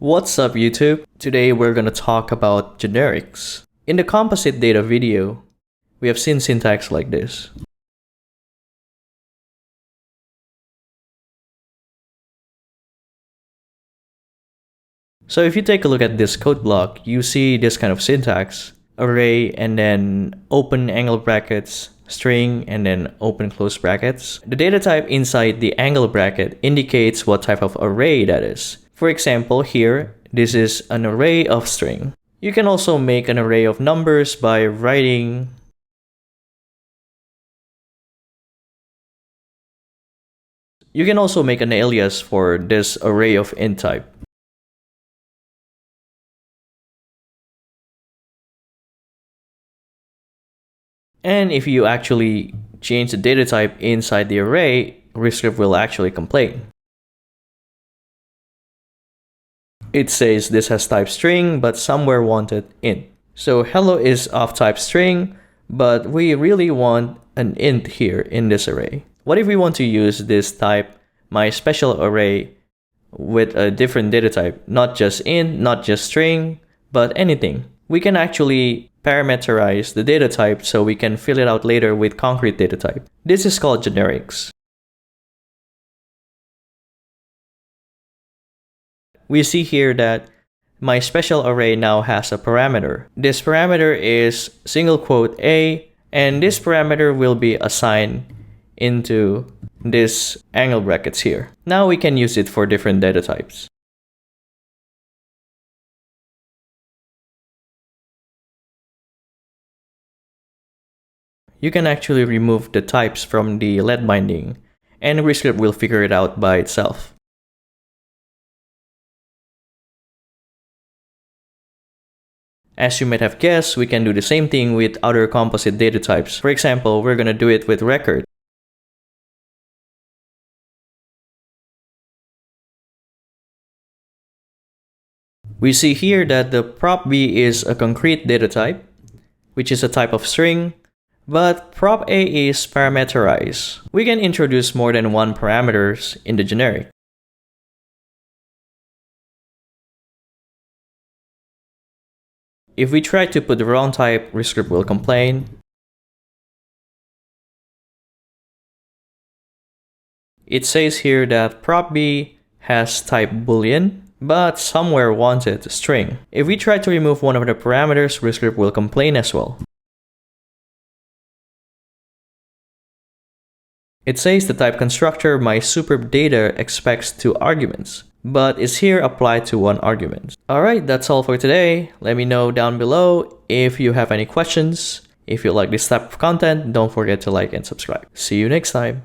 What's up YouTube? Today we're gonna talk about generics. In the composite data video, we have seen syntax like this. So if you take a look at this code block, you see this kind of syntax: array and then open angle brackets, string and then open close brackets. The data type inside the angle bracket indicates what type of array that is. For example, here, this is an array of string. You can also make an array of numbers by writing You can also make an alias for this array of int type. And if you actually change the data type inside the array, ReScript will actually complain. It says this has type string, but somewhere wanted int. So hello is of type string, but we really want an int here in this array. What if we want to use this type, my special array, with a different data type, not just int, not just string, but anything? We can actually parameterize the data type so we can fill it out later with concrete data type. This is called generics. We see here that my special array now has a parameter. This parameter is single quote A, and this parameter will be assigned into this angle brackets here. Now we can use it for different data types. You can actually remove the types from the let binding, and ReScript will figure it out by itself. As you might have guessed, we can do the same thing with other composite data types. For example, we're gonna do it with record. We see here that the prop B is a concrete data type, which is a type of string, but prop A is parameterized. We can introduce more than one parameters in the generic. If we try to put the wrong type, ReScript will complain. It says here that prop B has type boolean, but somewhere wanted string. If we try to remove one of the parameters, ReScript will complain as well. It says the type constructor my superb data expects 2 arguments, but is here applied to 1 argument. Alright, that's all for today. Let me know down below if you have any questions. If you like this type of content, don't forget to like and subscribe. See you next time.